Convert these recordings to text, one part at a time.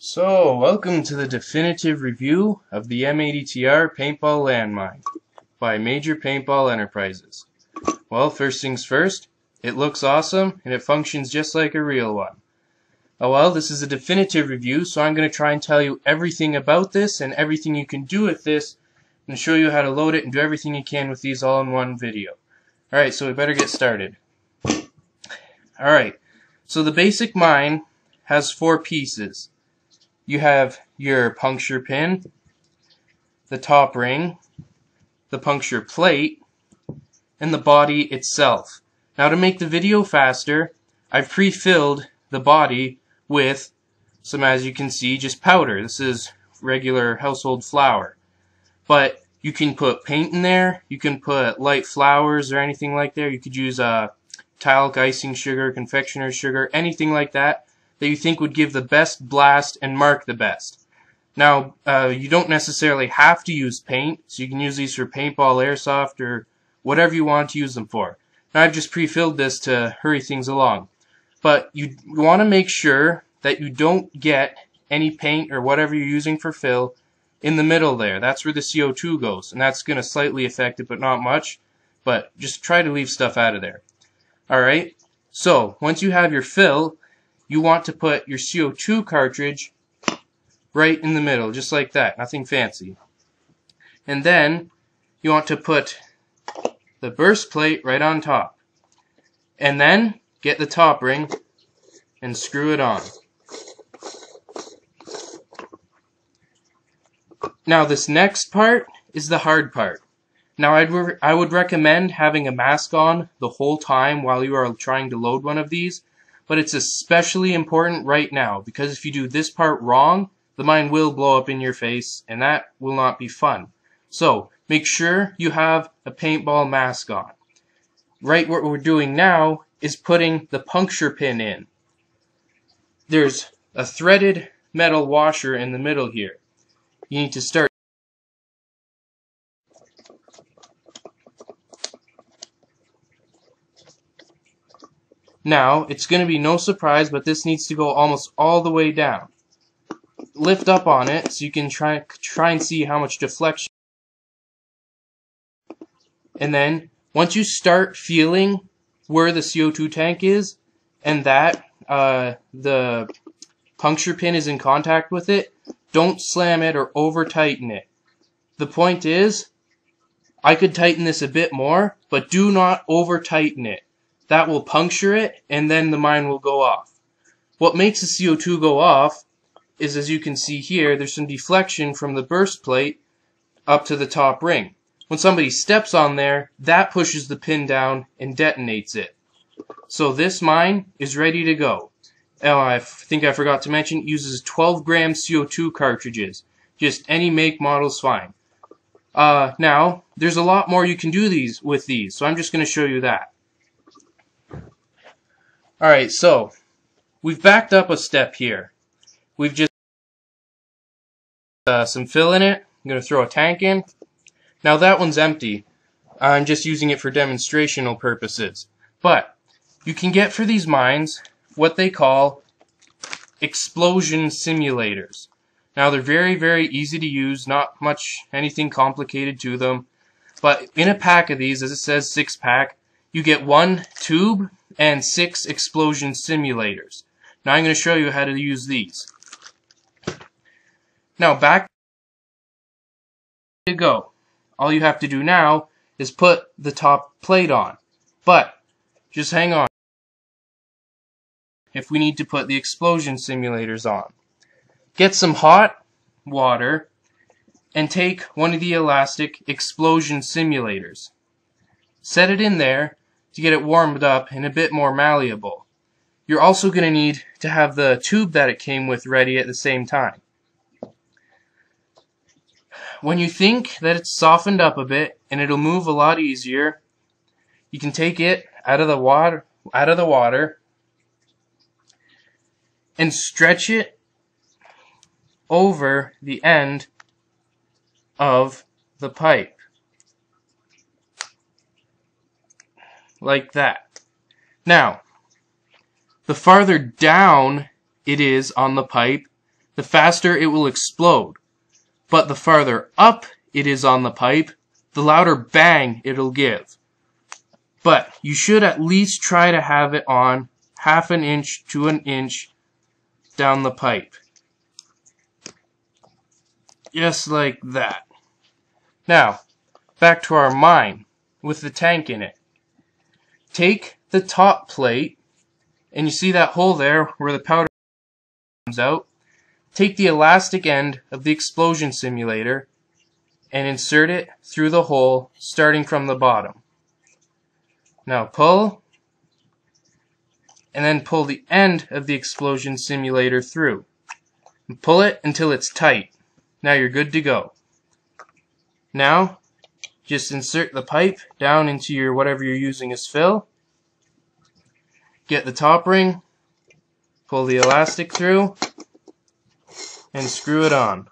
So, welcome to the definitive review of the M80 TR Paintball Landmine by Major Paintball Enterprises. Well, first things first, it looks awesome and it functions just like a real one. Oh well, this is a definitive review, so I'm going to try and tell you everything about this and everything you can do with this and show you how to load it and do everything you can with these all in one video. Alright, so we better get started. Alright, so the basic mine has 4 pieces. You have your puncture pin, the top ring, the puncture plate, and the body itself. Now to make the video faster, I've pre-filled the body with some, as you can see, just powder. This is regular household flour. But you can put paint in there, you can put light flowers or anything like that. You could use talc, icing sugar, confectioner's sugar, anything like that that you think would give the best blast and mark the best. Now, you don't necessarily have to use paint, so you can use these for paintball, airsoft, or whatever you want to use them for. Now, I've just pre-filled this to hurry things along. But you want to make sure that you don't get any paint or whatever you're using for fill in the middle there. That's where the CO2 goes, and that's going to slightly affect it, but not much. But just try to leave stuff out of there. Alright, so once you have your fill, you want to put your CO2 cartridge right in the middle, just like that, nothing fancy. And then you want to put the burst plate right on top. And then get the top ring and screw it on. Now this next part is the hard part. Now I would recommend having a mask on the whole time while you are trying to load one of these. But it's especially important right now, because if you do this part wrong, the mine will blow up in your face, and that will not be fun. So, make sure you have a paintball mask on. Right, what we're doing now is putting the puncture pin in. There's a threaded metal washer in the middle here. You need to start. Now, it's going to be no surprise, but this needs to go almost all the way down. Lift up on it so you can try and see how much deflection. And then, once you start feeling where the CO2 tank is, and that the puncture pin is in contact with it, don't slam it or over-tighten it. The point is, I could tighten this a bit more, but do not over-tighten it. That will puncture it, and then the mine will go off. What makes the CO2 go off is, as you can see here, there's some deflection from the burst plate up to the top ring. When somebody steps on there, that pushes the pin down and detonates it. So this mine is ready to go. Oh, I think I forgot to mention, it uses 12-gram CO2 cartridges. Just any make model's fine. Now, there's a lot more you can do with these, so I'm just going to show you that. Alright, so we've backed up a step here. We've just some fill in it. I'm going to throw a tank in. Now that one's empty. I'm just using it for demonstrational purposes. But you can get for these mines what they call explosion simulators. Now they're very, very easy to use, not much anything complicated to them. But in a pack of these, as it says 6-pack, you get 1 tube and 6 explosion simulators. Now I'm going to show you how to use these. Now back to go. All you have to do now is put the top plate on. But just hang on if we need to put the explosion simulators on. Get some hot water and take one of the elastic explosion simulators. Set it in there to get it warmed up and a bit more malleable. You're also going to need to have the tube that it came with ready at the same time. When you think that it's softened up a bit and it'll move a lot easier, you can take it out of the water and stretch it over the end of the pipe. Like that. Now, the farther down it is on the pipe, the faster it will explode. But the farther up it is on the pipe, the louder bang it'll give. But you should at least try to have it on half an inch to an inch down the pipe. Just like that. Now, back to our mine with the tank in it. Take the top plate, and you see that hole there where the powder comes out. Take the elastic end of the explosion simulator and insert it through the hole starting from the bottom. Now pull, and then pull the end of the explosion simulator through. And pull it until it's tight. Now you're good to go. Now, just insert the pipe down into your whatever you're using as fill. Get the top ring, pull the elastic through, and screw it on.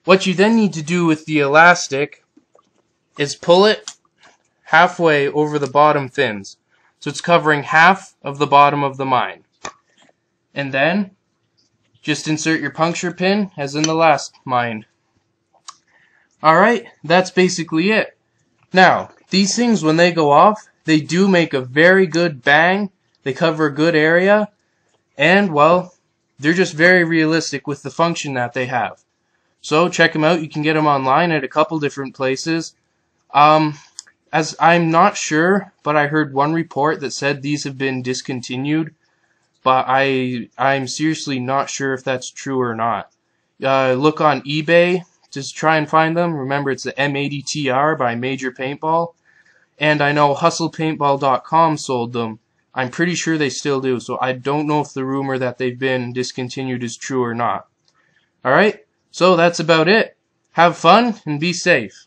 What you then need to do with the elastic is pull it halfway over the bottom fins, so it's covering half of the bottom of the mine. And then just insert your puncture pin as in the last mine. Alright, that's basically it. Now, these things, when they go off, they do make a very good bang. They cover a good area, and well, they're just very realistic with the function that they have. So check them out. You can get them online at a couple different places. As I'm not sure, but I heard one report that said these have been discontinued, but I'm seriously not sure if that's true or not. Look on eBay to try and find them. Remember, it's the M80 TR by Major Paintball, and I know hustlepaintball.com sold them. I'm pretty sure they still do, so I don't know if the rumor that they've been discontinued is true or not. Alright, so that's about it. Have fun and be safe.